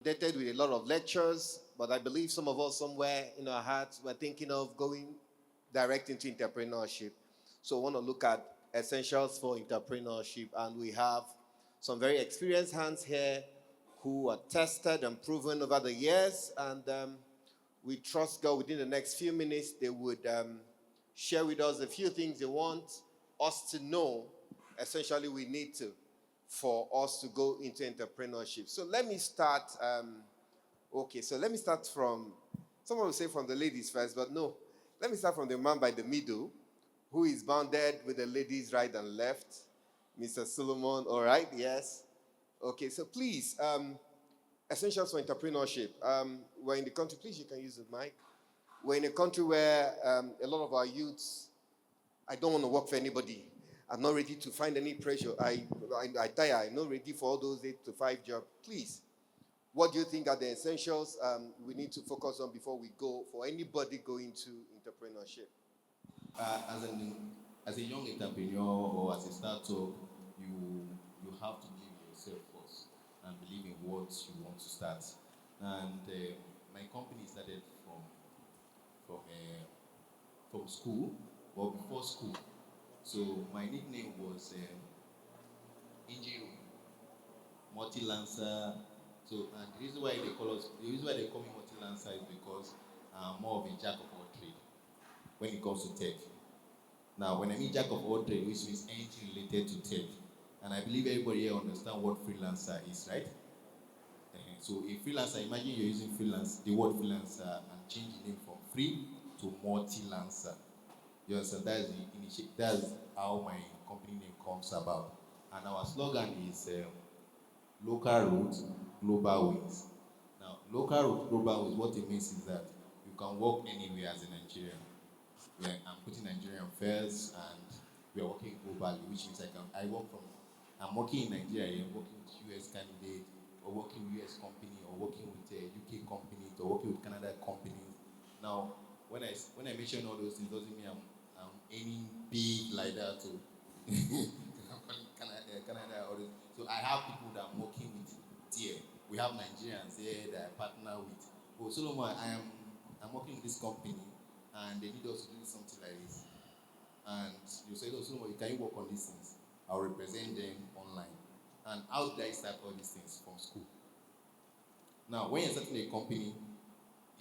Dated with a lot of lectures, but I believe some of us somewhere in our hearts were thinking of going direct into entrepreneurship. So I want to look at essentials for entrepreneurship, and we have some very experienced hands here who are tested and proven over the years, and we trust God within the next few minutes they would share with us a few things they want us to know. Essentially, we need to for us to go into entrepreneurship. So let me start. Okay, so let me start from, someone will say from the ladies first, but no. Let me start from the man by the middle, who is bounded with the ladies right and left. Mr. Solomon, all right, yes. Okay, so please, essentials for entrepreneurship. We're in the country, please, you can use the mic. We're in a country where a lot of our youths, I don't want to work for anybody. I'm not ready to find any pressure. I tire. I'm not ready for all those 8 to 5 jobs. Please, what do you think are the essentials we need to focus on before we go for anybody going to entrepreneurship? uh, as an as a young entrepreneur or as a startup, you have to believe in yourself first and believe in what you want to start. And my company started from from school, or before school. So my nickname was Engine Multi Lancer. So and the reason why they call me Multi Lancer is because I'm more of a jack of all trade when it comes to tech. Now, when I mean jack of all trade, which means anything related to tech, and I believe everybody here understand what freelancer is, right? So a freelancer, imagine you're using the word freelancer, and change the name from free to multi-lancer. You understand? That's how my company name comes about. And our slogan is local roots, global wins. Now, local roots, global wins, what it means is that you can work anywhere as a Nigerian. I'm putting Nigerian first, and we are working globally, which means I'm working in Nigeria, I'm working with US candidate, or working with US company, or working with UK companies, or working with Canada companies. Now, when I mention all those things, doesn't mean I'm aiming big like that. So I'm calling Canada, all this. So I have people that I'm working with there. We have Nigerians here that I partner with. Oh, Solomon, I'm working with this company, and they need us to do something like this. And you say, oh, Solomon, can you work on these things? I'll represent them online. And how did I start all these things? From school. Now, when you're starting a company,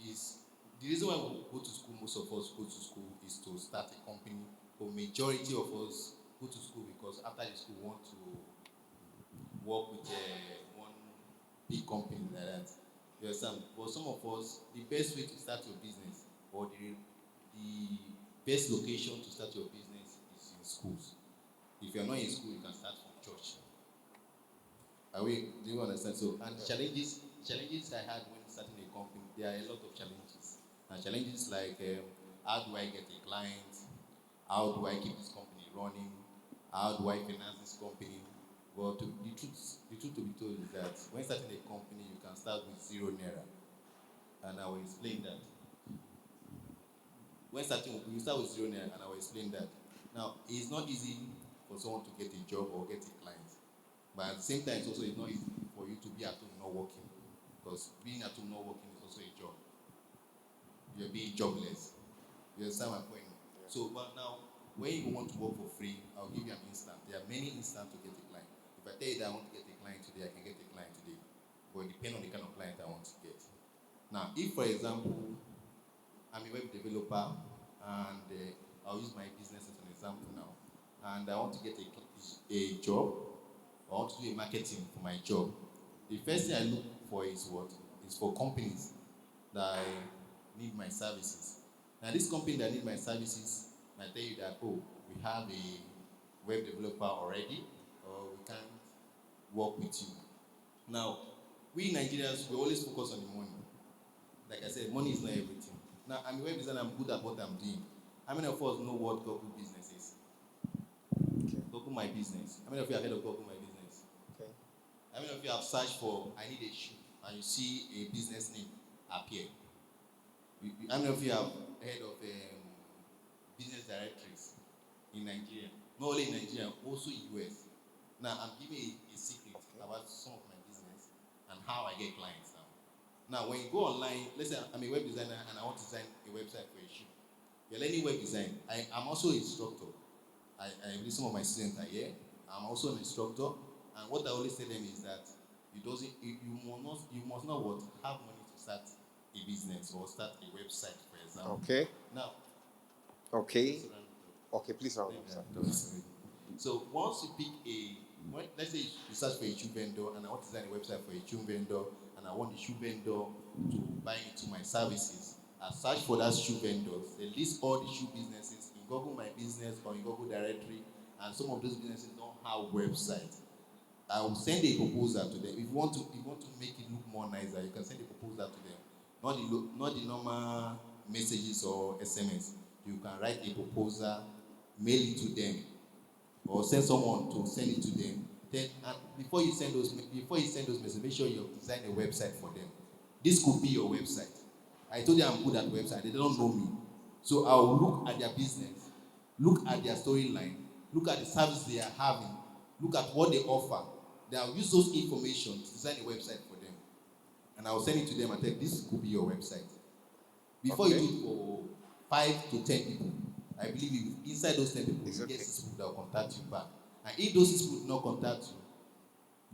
is the reason why we go to school, most of us go to school, is to start a company. But majority of us go to school because after the school we want to work with one big company like that. You understand? But some of us, the best way to start your business, or the best location to start your business, is in schools. If you're not in school, you can start from church. Do you understand? So, and challenges I had when starting a company, there are a lot of challenges. And challenges like how do I get a client? How do I keep this company running? How do I finance this company? Well, the truth to be told is that when starting a company, you can start with zero naira, and I will explain that. When starting, you start with zero naira, and I will explain that. Now, it's not easy for someone to get a job or get a client, but at the same time, it's not easy for you to be at home not working, because being at home not working is also a job. You're being jobless. You understand my point? So, but now, when you want to work for free, I'll give you an instant. There are many instants to get a client. If I tell you that I want to get a client today, I can get a client today. But it depends on the kind of client I want to get. Now, if for example, I'm a web developer, and I'll use my business as an example now, and I want to get a job, I want to do a marketing for my job. The first thing I look for is what? Is for companies that need my services. Now, this company that need my services might tell you that, oh, we have a web developer already, or we can't work with you. Now, we Nigerians, we always focus on the money. Like I said, money is not everything. Now, I'm a web designer, I'm good at what I'm doing. How many of us know what Google business is? Okay. Google my business. How many of you have heard of Google my business? Okay. How many of you have searched for I need a shoe, and you see a business name appear? How many of you have heard of business directories in Nigeria? Not only in Nigeria, also in US. Now, I'm giving a secret about some of my business and how I get clients now. Now, when you go online, let's say I'm a web designer and I want to design a website for a shoe. You're learning web design. I'm also an instructor. I believe some of my students are here. I'm also an instructor. And what I always tell them is that you must not what have money to start a business or start a website, for example. Okay. Now, Okay. Okay, please round up, sir. so once you pick let's say you search for a shoe vendor and I want to design a website for a shoe vendor and I want the shoe vendor to buy into my services, I search for that shoe vendors. They list all the shoe businesses in Google My Business or in Google Directory, and some of those businesses don't have websites. I will send a proposal to them. If you want to make it look more nicer, you can send a proposal to them. Not the normal messages or SMS. You can write a proposal, mail it to them, or send someone to send it to them. Then, and before you send those messages, make sure you design a website for them. This could be your website. I told you I'm good at website. They don't know me, so I'll look at their business, look at their storyline, look at the service they are having, look at what they offer. Then I'll use those information to design a website for them, and I'll send it to them and tell this could be your website. Before you do it for 5 to 10 people, I believe if inside those 10 people, you get 6 people that will contact you back. And if those 6 people do not contact you,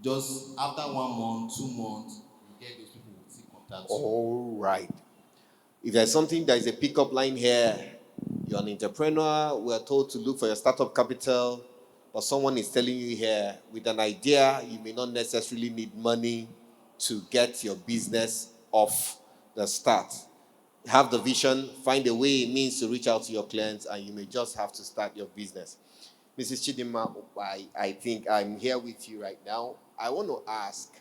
just after 1 month, 2 months, you get those people who will still contact you. All right. If there's something, there is a pickup line here. You're an entrepreneur. We are told to look for your startup capital, but someone is telling you here with an idea, you may not necessarily need money to get your business off the start. Have the vision, find a way, it means to reach out to your clients, and you may just have to start your business. Mrs. Chidima, I think I'm here with you right now. I want to ask,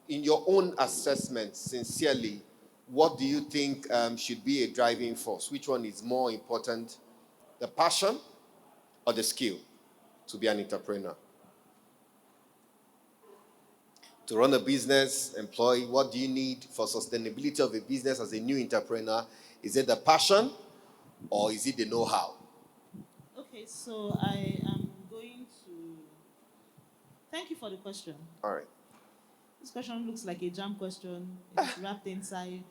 in your own assessment, sincerely, what do you think should be a driving force? Which one is more important, the passion or the skill to be an entrepreneur? To run a business, employ, what do you need for sustainability of a business as a new entrepreneur? Is it the passion or is it the know-how? Okay, so I am going to thank you for the question. All right. This question looks like a jam question. It's wrapped inside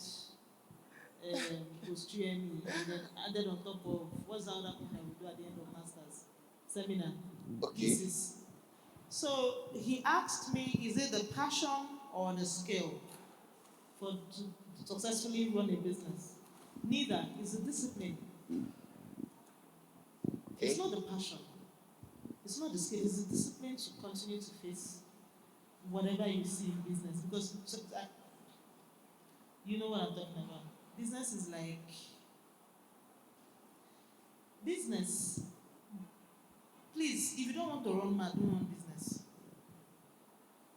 post GME and then added on top of what's the other thing I will do at the end of master's seminar. Okay. Thesis. So he asked me, is it the passion or the skill to successfully run a business? Neither. It's the discipline. Okay. It's not the passion. It's not the skill. It's the discipline to continue to face whatever you see in business. Because you know what I'm talking about. Business is like business. Please, if you don't want to run mad, don't run business.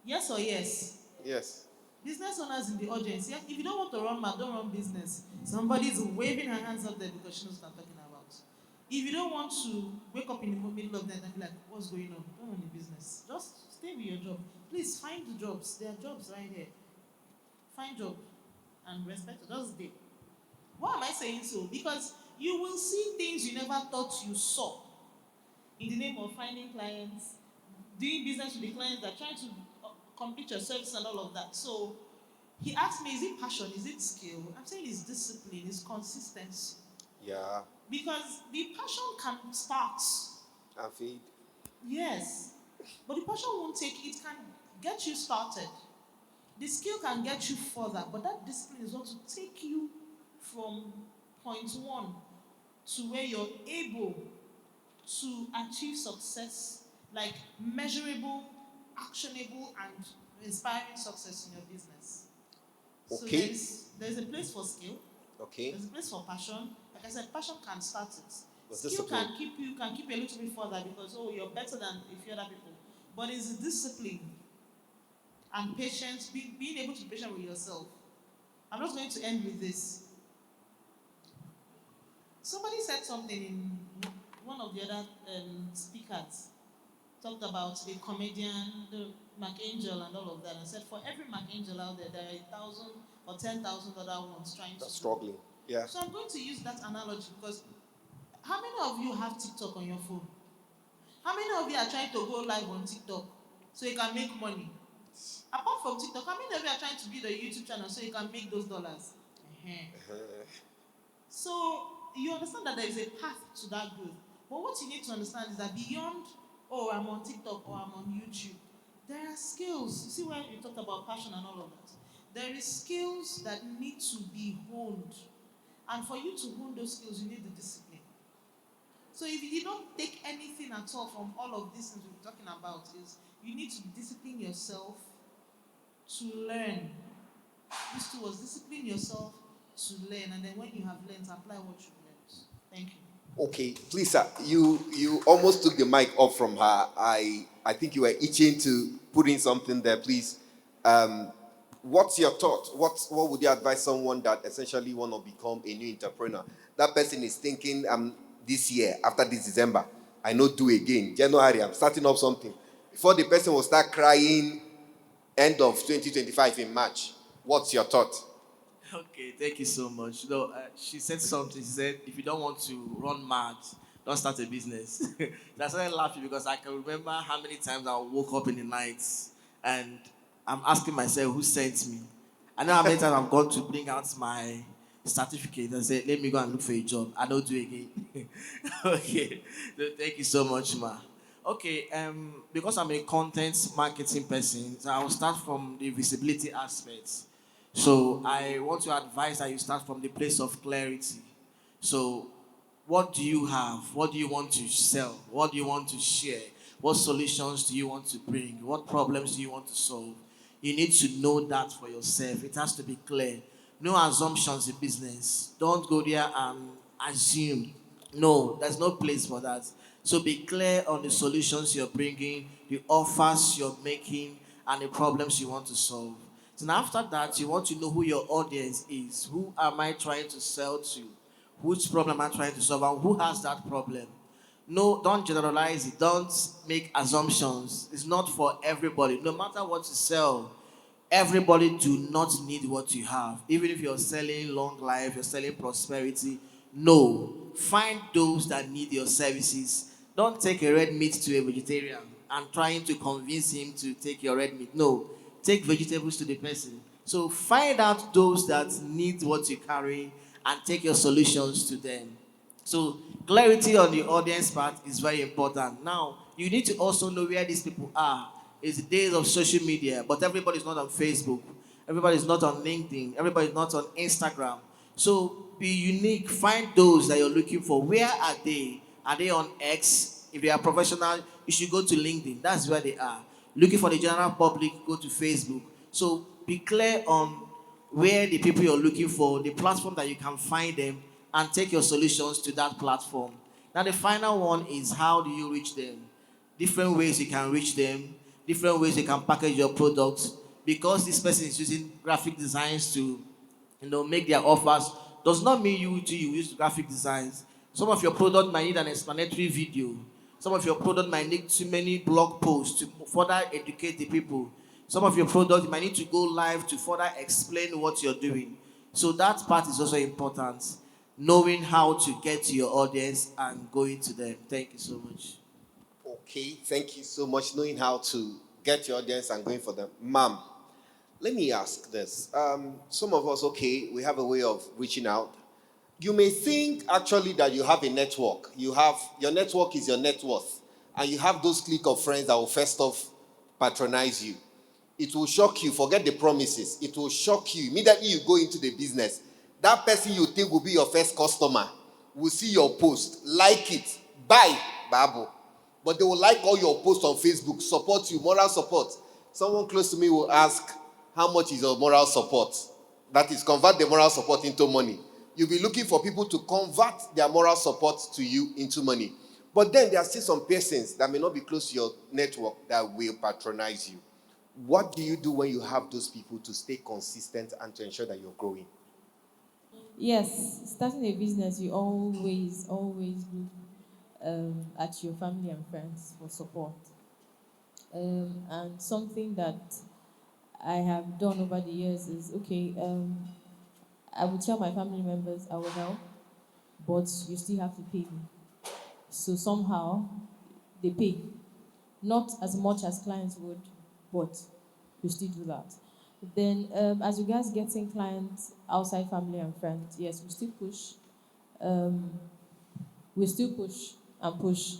Yes or yes? Yes. Business owners in the audience, yeah, if you don't want to run mad, don't run business. Somebody's waving her hands up there because she knows what I'm talking about. If you don't want to wake up in the middle of the night and be like, what's going on? Don't run a business. Just stay with your job. Please find the jobs. There are jobs right here. Find job and respect it. Just stay. Why am I saying so? Because you will see things you never thought you saw in the name of finding clients, doing business with the clients that are trying to complete your service and all of that. So he asked me, is it passion? Is it skill? I'm saying it's discipline, it's consistency. Yeah. Because the passion can start. And feed. Yes. But the passion won't take it, can get you started. The skill can get you further, but that discipline is what to take you from point one to where you're able to achieve success, like measurable, actionable, and inspiring success in your business. Okay. So there's a place for skill. Okay. There's a place for passion. Like I said, passion can start it. But Skill discipline. can keep you a little bit further because you're better than a few other people. But it's the discipline and patience, being able to be patient with yourself. I'm not going to end with this. Somebody said something in one of the other speakers, talked about a comedian, the Archangel and all of that, and said for every Archangel out there, there are 1,000 or 10,000 other ones trying to struggling. Yeah. So I'm going to use that analogy because how many of you have TikTok on your phone? How many of you are trying to go live on TikTok so you can make money? Apart from TikTok, how many of you are trying to build a YouTube channel so you can make those dollars? So you understand that there is a path to that growth. But what you need to understand is that beyond, oh, I'm on TikTok or I'm on YouTube, there are skills. You see when you talked about passion and all of that? There is skills that need to be honed. And for you to hone those skills, you need the discipline. So if you don't take anything at all from all of these things we're talking about, is you need to discipline yourself to learn. This too was discipline yourself to learn, and then when you have learned, apply what you've learned. Thank you. Okay, please, sir. You almost took the mic off from her. I think you were itching to put in something there. Please, what's your thought? What would you advise someone that essentially want to become a new entrepreneur? That person is thinking, this year after this December, I know do again. January, I'm starting up something. Before the person will start crying, end of 2025 in March. What's your thought? Okay, thank you so much. No, she said something. She said, if you don't want to run mad, don't start a business. I started laughing because I can remember how many times I woke up in the nights and I'm asking myself, who sent me? I know how many times I've gone to bring out my certificate and say, let me go and look for a job. I don't do it again. Okay, so thank you so much, ma. Okay, because I'm a content marketing person, so I'll start from the visibility aspects. So I want to advise that you start from the place of clarity. So what do you have? What do you want to sell? What do you want to share? What solutions do you want to bring? What problems do you want to solve? You need to know that for yourself. It has to be clear. No assumptions in business. Don't go there and assume. No, there's no place for that. So be clear on the solutions you're bringing, the offers you're making, and the problems you want to solve. So now after that, you want to know who your audience is. Who am I trying to sell to? Which problem am I trying to solve? And who has that problem? No, don't generalize it. Don't make assumptions. It's not for everybody. No matter what you sell, everybody do not need what you have. Even if you're selling long life, you're selling prosperity. No. Find those that need your services. Don't take a red meat to a vegetarian and trying to convince him to take your red meat. No. Take vegetables to the person. So find out those that need what you carry and take your solutions to them. So clarity on the audience part is very important. Now, you need to also know where these people are. It's the days of social media, but everybody's not on Facebook. Everybody's not on LinkedIn. Everybody's not on Instagram. So be unique. Find those that you're looking for. Where are they? Are they on X? If you are professional, you should go to LinkedIn. That's where they are. Looking for the general public, go to Facebook. So be clear on where the people you're looking for, the platform that you can find them, and take your solutions to that platform. Now, the final one is how do you reach them? Different ways you can reach them, different ways you can package your products. Because this person is using graphic designs to make their offers, does not mean you use graphic designs. Some of your product might need an explanatory video. Some of your product might need too many blog posts to further educate the people. Some of your product might need to go live to further explain what you're doing. So that part is also important. Knowing how to get to your audience and going to them. Thank you so much. Okay, thank you so much. Knowing how to get your audience and going for them. Ma'am, let me ask this. Some of us, okay, we have a way of reaching out. You may think actually that you have a network. Your network is your net worth. And you have those clique of friends that will first off patronize you. It will shock you. Forget the promises. It will shock you. Immediately you go into the business. That person you think will be your first customer will see your post, like it, buy, Babu. But they will like all your posts on Facebook, support you, moral support. Someone close to me will ask, how much is your moral support? That is, convert the moral support into money. You'll be looking for people to convert their moral support to you into money. But then there are still some persons that may not be close to your network that will patronize you. What do you do when you have those people to stay consistent and to ensure that you're growing? Yes, starting a business, you always look at your family and friends for support. And something that I have done over the years is okay, I will tell my family members I will help, but you still have to pay me. So somehow they pay. Not as much as clients would, but we still do that. Then, as regards getting clients outside family and friends, yes, we still push. Um, we still push and push,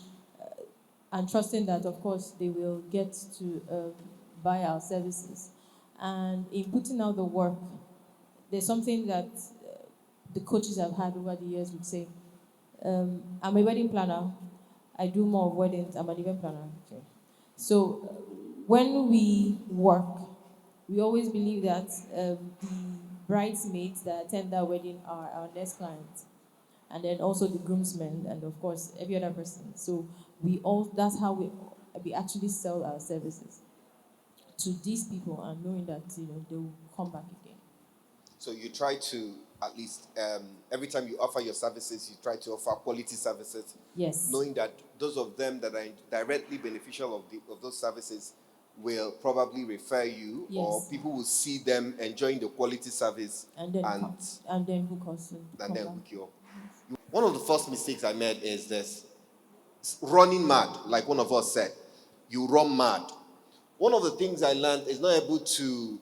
and trusting that, of course, they will get to buy our services. And in putting out the work, there's something that the coaches I've had over the years would say. I'm a wedding planner. I do more of weddings. I'm an event planner. Okay. So when we work, we always believe that the bridesmaids that attend that wedding are our next clients, and then also the groomsmen, and of course every other person. So that's how we actually sell our services to these people, and knowing that they will come back again. So you try to, at least every time you offer your services, you try to offer quality services, Yes. knowing that those of them that are directly beneficial of those services will probably refer you, or Yes. people will see them enjoying the quality service And then and, and then hook us in. and then hook you up. One of the first mistakes I made is this: running mad, like one of us said. You run mad. One of the things I learned is not able to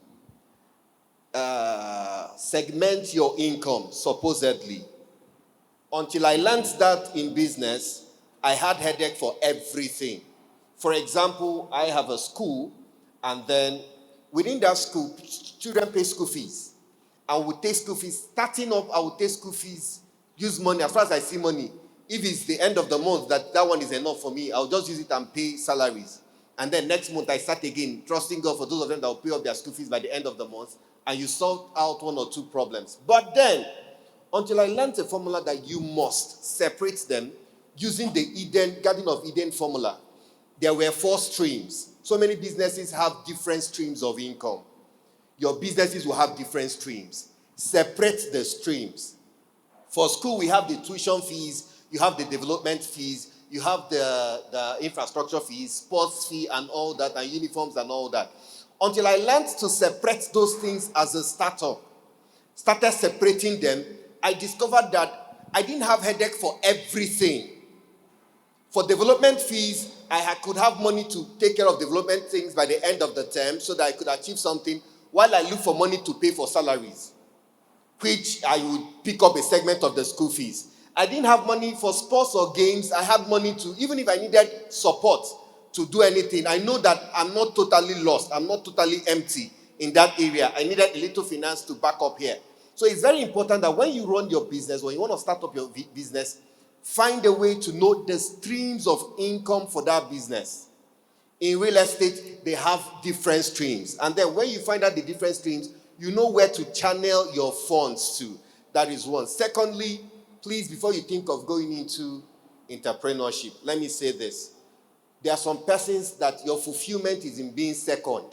segment your income, supposedly. Until I learned that in business, I had headache for everything. For example, I have a school, and then within that school, children pay school fees. I would take school fees. Starting up, I would take school fees, use money as far as I see money. If it's the end of the month that one is enough for me, I'll just use it and pay salaries. And then next month, I start again, trusting God for those of them that will pay up their school fees by the end of the month, and you sort out one or two problems. But then, until I learned a formula that you must separate them using the Garden of Eden formula, there were 4 streams. So many businesses have different streams of income. Your businesses will have different streams. Separate the streams. For school, we have the tuition fees, you have the development fees, you have the infrastructure fees, sports fee and all that, and uniforms and all that. Until I learned to separate those things as a startup, started separating them, I discovered that I didn't have headache for everything. For development fees, could have money to take care of development things by the end of the term so that I could achieve something, while I look for money to pay for salaries, which I would pick up a segment of the school fees. I didn't have money for sports or games. I had money to, even if I needed support to do anything, I know that I'm not totally lost. I'm not totally empty in that area. I needed a little finance to back up here. So it's very important that when you run your business, when you want to start up your business, find a way to know the streams of income for that business. In real estate, they have different streams. And then when you find out the different streams, you know where to channel your funds to. That is one. Secondly, please, before you think of going into entrepreneurship, let me say this. There are some persons that your fulfillment is in being second.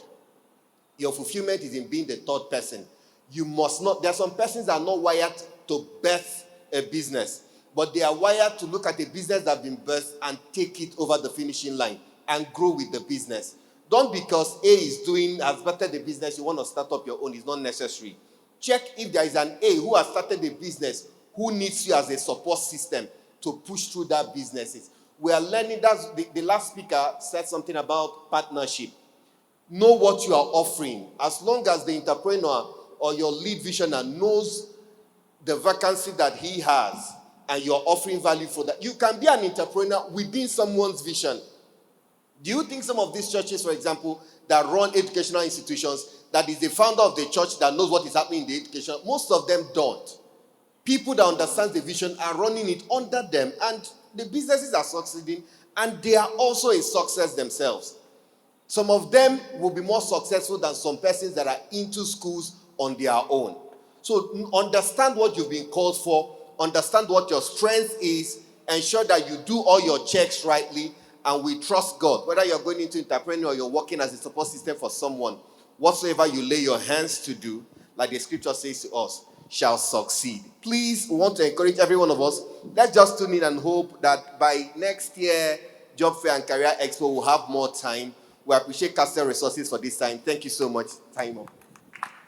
Your fulfillment is in being the third person. You must not. There are some persons that are not wired to birth a business, but they are wired to look at a business that has been birthed and take it over the finishing line and grow with the business. Don't because A has started the business, you want to start up your own. It's not necessary. Check if there is an A who has started the business, who needs you as a support system to push through that businesses. We are learning. That's the last speaker said something about partnership. Know what you are offering. As long as the entrepreneur or your lead visioner knows the vacancy that he has and you're offering value for that, you can be an entrepreneur within someone's vision. Do you think some of these churches, for example, that run educational institutions, that is the founder of the church that knows what is happening in the education? Most of them don't. People that understand the vision are running it under them, and the businesses are succeeding, and they are also a success themselves. Some of them will be more successful than some persons that are into schools on their own. So understand what you've been called for, understand what your strength is, ensure that you do all your checks rightly, and we trust God. Whether you're going into entrepreneurship or you're working as a support system for someone, whatsoever you lay your hands to do, like the scripture says to us, shall succeed. Please, we want to encourage every one of us. Let's just tune in and hope that by next year, Job Fair and Career Expo will have more time. We appreciate Castle Resources for this time. Thank you so much. Time up.